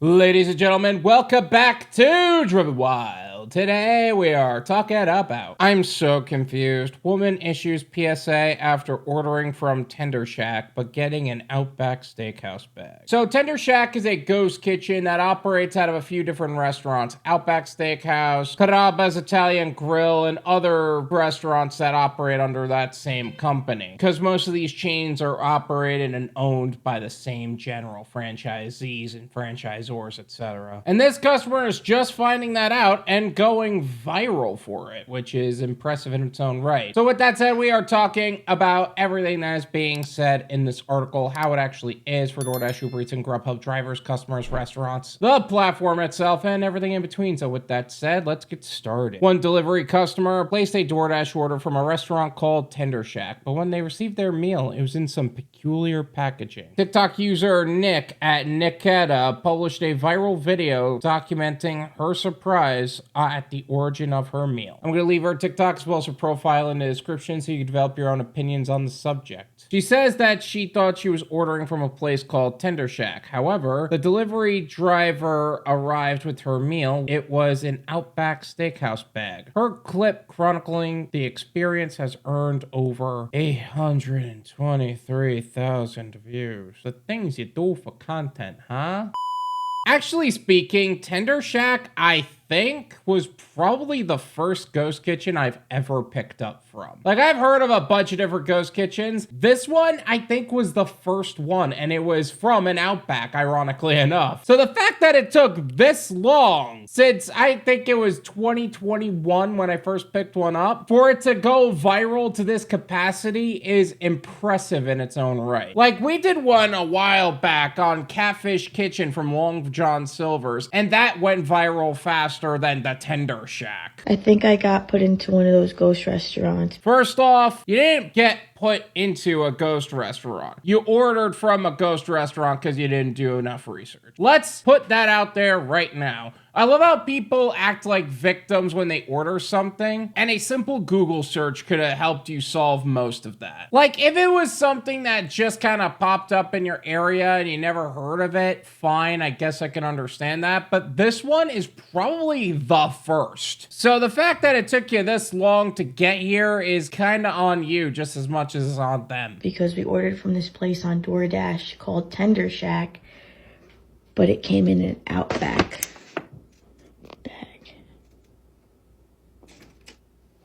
Ladies and gentlemen, welcome back to Driven Wyld. Today we are talking about I'm so confused. Woman issues PSA after ordering from Tender Shack but getting an Outback Steakhouse bag. So Tender Shack is a ghost kitchen that operates out of a few different restaurants. Outback Steakhouse, Carrabba's Italian Grill, and other restaurants that operate under that same company. Because most of these chains are operated and owned by the same general franchisees and franchisors, etc. And this customer is just finding that out and going viral for it, which is impressive in its own right. So with that said, we are talking about everything that is being said in this article, how it actually is for Doordash, UberEats, and Grubhub drivers, customers, restaurants, the platform itself, and everything in between. So with that said, let's get started. One delivery customer placed a Doordash order from a restaurant called Tender Shack, but when they received their meal, it was in some peculiar packaging. TikTok user Nick at Nicccetta published a viral video documenting her surprise at the origin of her meal. I'm going to leave her TikTok as well as her profile in the description so you can develop your own opinions on the subject. She says that she thought she was ordering from a place called Tender Shack. However, the delivery driver arrived with her meal. It was an Outback Steakhouse bag. Her clip chronicling the experience has earned over 823,000 views. The things you do for content, huh? Actually speaking, Tender Shack, I think, was probably the first ghost kitchen I've ever picked up from. Like, I've heard of a bunch of different ghost kitchens. This one, I think, was the first one, and it was from an Outback, ironically enough. So the fact that it took this long, since I think it was 2021 when I first picked one up, for it to go viral to this capacity is impressive in its own right. Like, we did one a while back on Catfish Kitchen from Long John Silver's, and that went viral faster than the Tender Shack. I think I got put into one of those ghost restaurants. First off, you didn't get put into a ghost restaurant. You ordered from a ghost restaurant because you didn't do enough research. Let's put that out there right now. I love how people act like victims when they order something, and a simple Google search could have helped you solve most of that. Like, if it was something that just kind of popped up in your area and you never heard of it, fine, I guess I can understand that, but this one is probably the first. So the fact that it took you this long to get here is kind of on you just as much as it's on them. Because we ordered from this place on Doordash called Tender Shack, but it came in an Outback bag.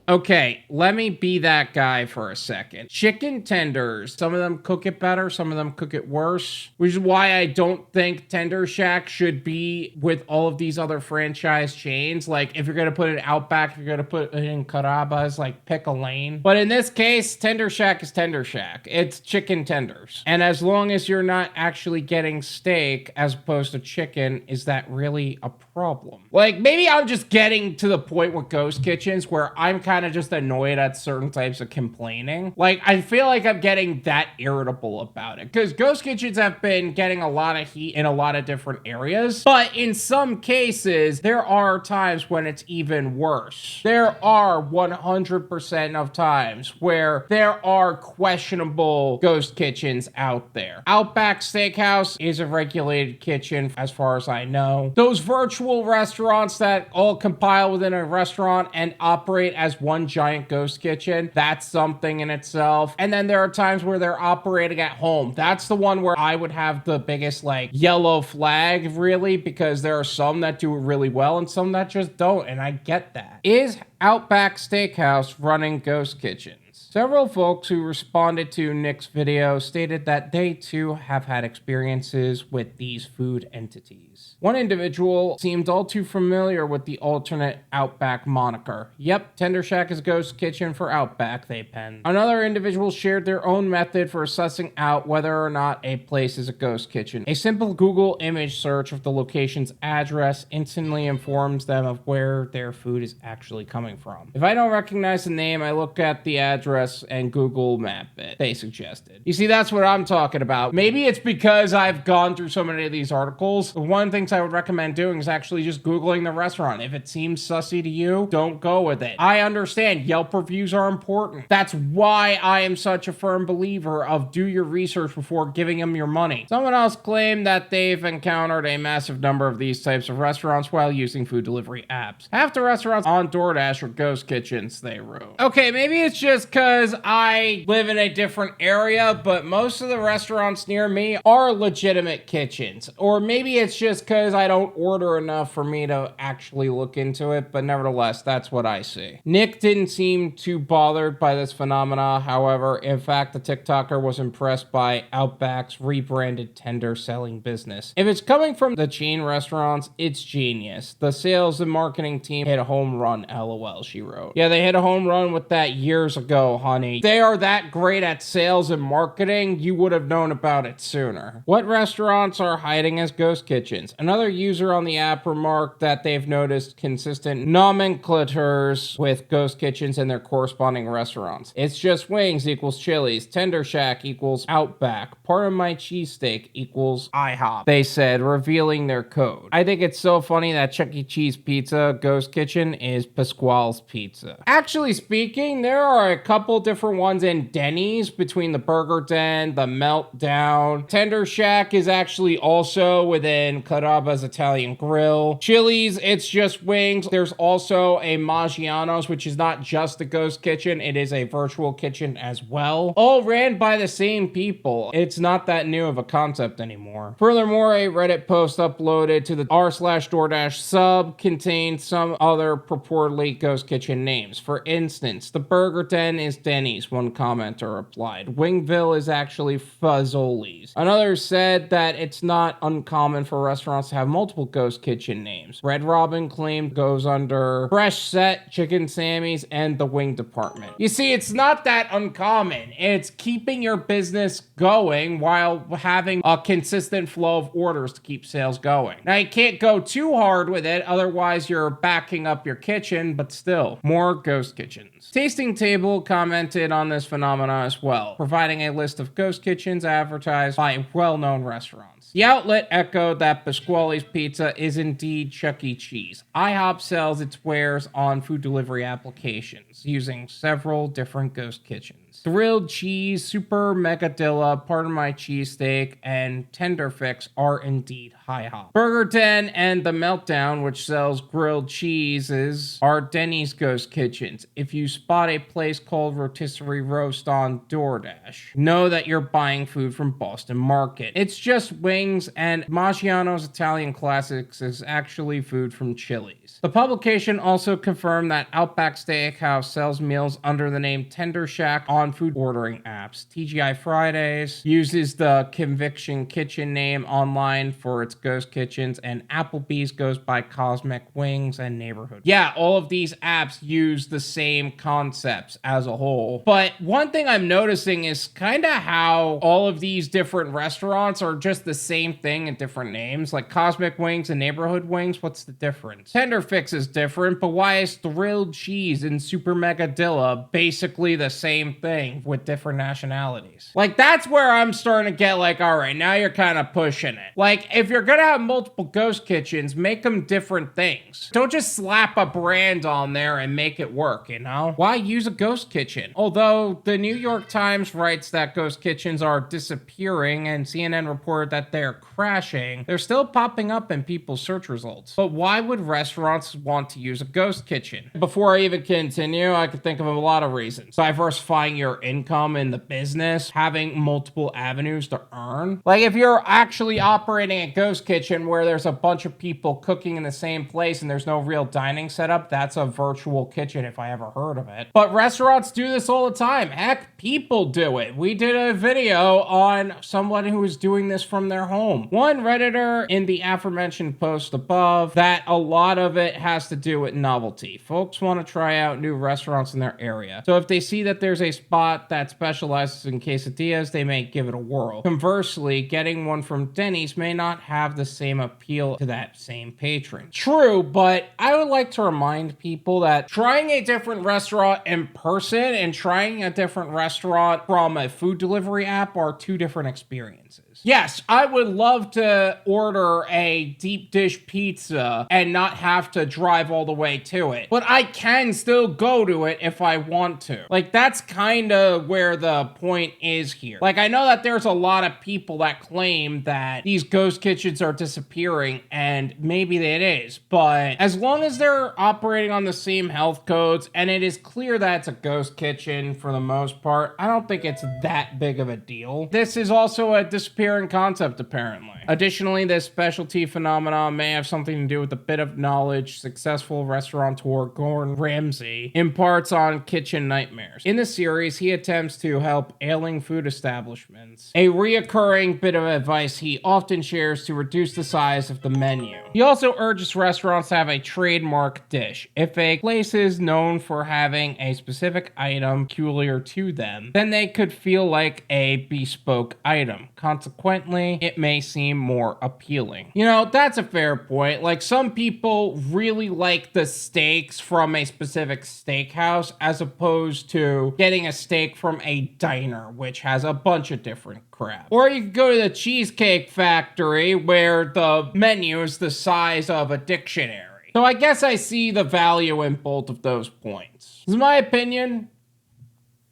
Okay, let me be that guy for a second. Chicken tenders, some of them cook it better, some of them cook it worse, which is why I don't think Tender Shack should be with all of these other franchise chains. Like, if you're gonna put it Outback, if you're gonna put it in Carrabba's, like, pick a lane. But in this case, Tender Shack is Tender Shack. It's chicken tenders. And as long as you're not actually getting steak as opposed to chicken, is that really a problem? Like, maybe I'm just getting to the point with ghost kitchens where I'm kind of just annoyed at certain types of complaining. Like, I feel like I'm getting that irritable about it because ghost kitchens have been getting a lot of heat in a lot of different areas, but in some cases there are times when it's even worse. There are 100% of times where there are questionable ghost kitchens out there. Outback Steakhouse is a regulated kitchen as far as I know. Those virtual restaurants that all compile within a restaurant and operate as one giant ghost kitchen, that's something in itself. And then there are times where they're operating at home. That's the one where I would have the biggest, like, yellow flag, really, because there are some that do it really well and some that just don't, and I get that. Is Outback Steakhouse running ghost kitchens? Several folks who responded to Nick's video stated that they too have had experiences with these food entities. One individual seemed all too familiar with the alternate Outback moniker. Yep, Tender Shack is a ghost kitchen for Outback, they penned. Another individual shared their own method for sussing out whether or not a place is a ghost kitchen. A simple Google image search of the location's address instantly informs them of where their food is actually coming from. If I don't recognize the name, I look at the address Pinterest and Google Map it, they suggested. You see, that's what I'm talking about. Maybe it's because I've gone through so many of these articles. One of the things I would recommend doing is actually just Googling the restaurant. If it seems sussy to you, don't go with it. I understand Yelp reviews are important. That's why I am such a firm believer of do your research before giving them your money. Someone else claimed that they've encountered a massive number of these types of restaurants while using food delivery apps. Half the restaurants on DoorDash are ghost kitchens, they wrote. Okay, maybe it's just because I live in a different area, but most of the restaurants near me are legitimate kitchens. Or maybe it's just because I don't order enough for me to actually look into it, but nevertheless, that's what I see. Nick didn't seem too bothered by this phenomena. However, in fact, the TikToker was impressed by Outback's rebranded tender selling business. If it's coming from the chain restaurants, it's genius. The sales and marketing team hit a home run, LOL, she wrote. Yeah, they hit a home run with that years ago, honey. They are that great at sales and marketing, you would have known about it sooner. What restaurants are hiding as ghost kitchens? Another user on the app remarked that they've noticed consistent nomenclatures with ghost kitchens in their corresponding restaurants. It's Just Wings equals Chili's, Tender Shack equals Outback, Part of My Cheesesteak equals IHOP, they said, revealing their code. I think it's so funny that Chuck E. Cheese Pizza ghost kitchen is Pasquale's Pizza. Actually speaking, there are a couple different ones in Denny's between the Burger Den, the Meltdown. Tender Shack is actually also within Caraba's Italian Grill. Chili's, It's Just Wings. There's also a Maggiano's, which is not just a ghost kitchen, it is a virtual kitchen as well. All ran by the same people. It's not that new of a concept anymore. Furthermore, a Reddit post uploaded to the r/DoorDash sub contained some other purportedly ghost kitchen names. For instance, the Burger Den is Denny's, one commenter replied. Wingville is actually Fazoli's. Another said that it's not uncommon for restaurants to have multiple ghost kitchen names. Red Robin claimed goes under Fresh Set, Chicken Sammy's, and the Wing Department. You see, it's not that uncommon. It's keeping your business going while having a consistent flow of orders to keep sales going. Now, you can't go too hard with it, otherwise you're backing up your kitchen, but still, more ghost kitchens. Tasting Table commented on this phenomena as well, providing a list of ghost kitchens advertised by well-known restaurants. The outlet echoed that Pasquale's Pizza is indeed Chuck E. Cheese. IHOP sells its wares on food delivery applications using several different ghost kitchens. Thrilled Cheese, Super Megadilla, Part of My Cheesesteak, and Tender Fix are indeed IHOP. Burger Den and The Meltdown, which sells grilled cheeses, are Denny's ghost kitchens. If you spot a place called Rotisserie Roast on DoorDash, know that you're buying food from Boston Market. It's Just Wings, and Maggiano's Italian Classics is actually food from Chili's. The publication also confirmed that Outback Steakhouse sells meals under the name Tender Shack on food ordering apps. TGI Fridays uses the Conviction Kitchen name online for its ghost kitchens, and Applebee's goes by Cosmic Wings and Neighborhood. Yeah, all of these apps use the same concepts as a whole. But one thing I'm noticing is kind of how all of these different restaurants are just the same thing in different names. Like Cosmic Wings and Neighborhood Wings, what's the difference? Tender Fix is different, but why is Thrilled Cheese and Super Megadilla basically the same thing with different nationalities? Like, that's where I'm starting to get like, all right, now you're kind of pushing it. Like, if you're gonna have multiple ghost kitchens, make them different things. Don't just slap a brand on there and make it work, you know? Why use a ghost kitchen? Although the New York Times writes that ghost kitchens are disappearing and CNN reported that they're crashing, they're still popping up in people's search results. But why would restaurants want to use a ghost kitchen? Before I even continue, I could think of a lot of reasons. Diversifying your income in the business, having multiple avenues to earn. Like, if you're actually operating a ghost kitchen where there's a bunch of people cooking in the same place and there's no real dining setup, that's a virtual kitchen if I ever heard of it. But restaurants do this all the time. Heck, people do it. We did a video on someone who was doing this from their home. One Redditor in the aforementioned post above that a lot of it has to do with novelty. Folks want to try out new restaurants in their area. So if they see that there's a spot that specializes in quesadillas, they may give it a whirl. Conversely, getting one from Denny's may not have the same appeal to that same patron. True, but I would like to remind people that trying a different restaurant in person and trying a different restaurant from a food delivery app are two different experiences. Yes, I would love to order a deep dish pizza and not have to drive all the way to it, but I can still go to it if I want to. Like, that's kind of where the point is here. Like, I know that there's a lot of people that claim that these ghost kitchens are disappearing, and maybe it is, but as long as they're operating on the same health codes and it is clear that it's a ghost kitchen for the most part, I don't think it's that big of a deal. This is also a disappearing concept, apparently. Additionally, this specialty phenomenon may have something to do with the bit of knowledge successful restaurateur Gordon Ramsay imparts on kitchen nightmares. In the series, he attempts to help ailing food establishments. A reoccurring bit of advice he often shares to reduce the size of the menu. He also urges restaurants to have a trademark dish. If a place is known for having a specific item peculiar to them, then they could feel like a bespoke item. Consequently, it may seem more appealing. You know, that's a fair point. Like, some people really like the steaks from a specific steakhouse as opposed to getting a steak from a diner, which has a bunch of different crap. Or you could go to the Cheesecake Factory where the menu is the size of a dictionary. So I guess I see the value in both of those points. This is my opinion.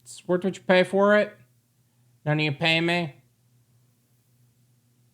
It's worth what you pay for it. None of you pay me.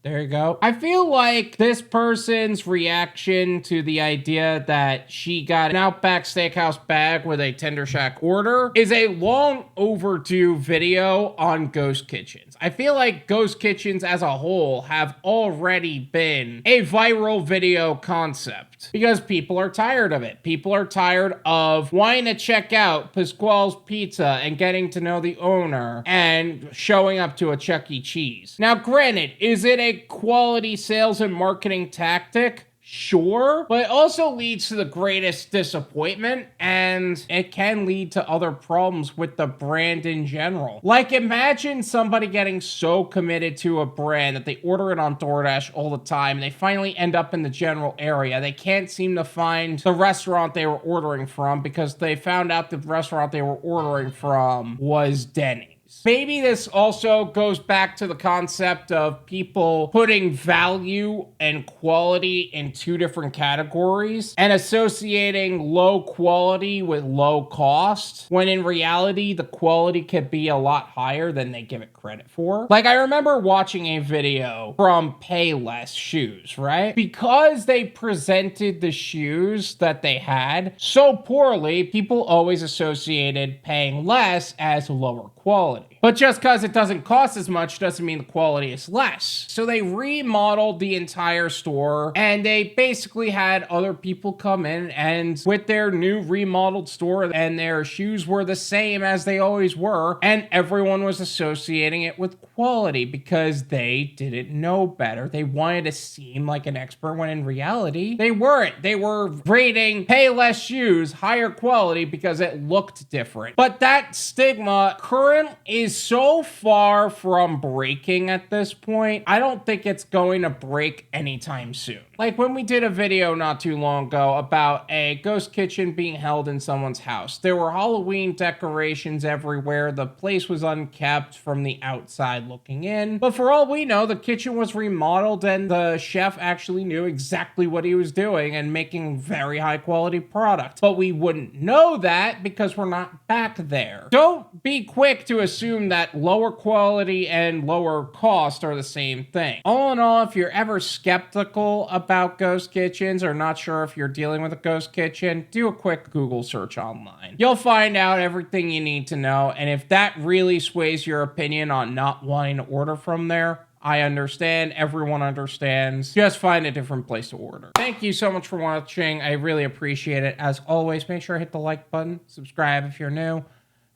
There you go. I feel like this person's reaction to the idea that she got an Outback Steakhouse bag with a Tender Shack order is a long overdue video on ghost kitchens. I feel like ghost kitchens as a whole have already been a viral video concept because people are tired of it. People are tired of wanting to check out Pasquale's Pizza and getting to know the owner and showing up to a Chuck E. Cheese. Now, granted, is it a quality sales and marketing tactic? Sure, but it also leads to the greatest disappointment, and it can lead to other problems with the brand in general. Like, imagine somebody getting so committed to a brand that they order it on DoorDash all the time, and they finally end up in the general area. They can't seem to find the restaurant they were ordering from because they found out the restaurant they were ordering from was Denny's. Maybe this also goes back to the concept of people putting value and quality in two different categories and associating low quality with low cost, when in reality, the quality could be a lot higher than they give it credit for. Like, I remember watching a video from Payless Shoes, right? Because they presented the shoes that they had so poorly, people always associated paying less as lower quality. But just because it doesn't cost as much doesn't mean the quality is less. So they remodeled the entire store, and they basically had other people come in and with their new remodeled store, and their shoes were the same as they always were, and everyone was associating it with quality because they didn't know better. They wanted to seem like an expert when in reality they weren't. They were rating Payless Shoes higher quality because it looked different. But that stigma current is so far from breaking at this point. I don't think it's going to break anytime soon. Like when we did a video not too long ago about a ghost kitchen being held in someone's house. There were Halloween decorations everywhere. The place was unkept from the outside looking in. But for all we know, the kitchen was remodeled and the chef actually knew exactly what he was doing and making very high quality product. But we wouldn't know that because we're not back there. Don't be quick to assume that lower quality and lower cost are the same thing. All in all, if you're ever skeptical about ghost kitchens or not sure if you're dealing with a ghost kitchen, do a quick Google search online. You'll find out everything you need to know, and if that really sways your opinion on not wanting to order from there, I understand. Everyone understands. Just find a different place to order. Thank you so much for watching. I really appreciate it. As always, make sure to hit the like button, subscribe if you're new,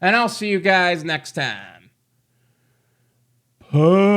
and I'll see you guys next time. Peace.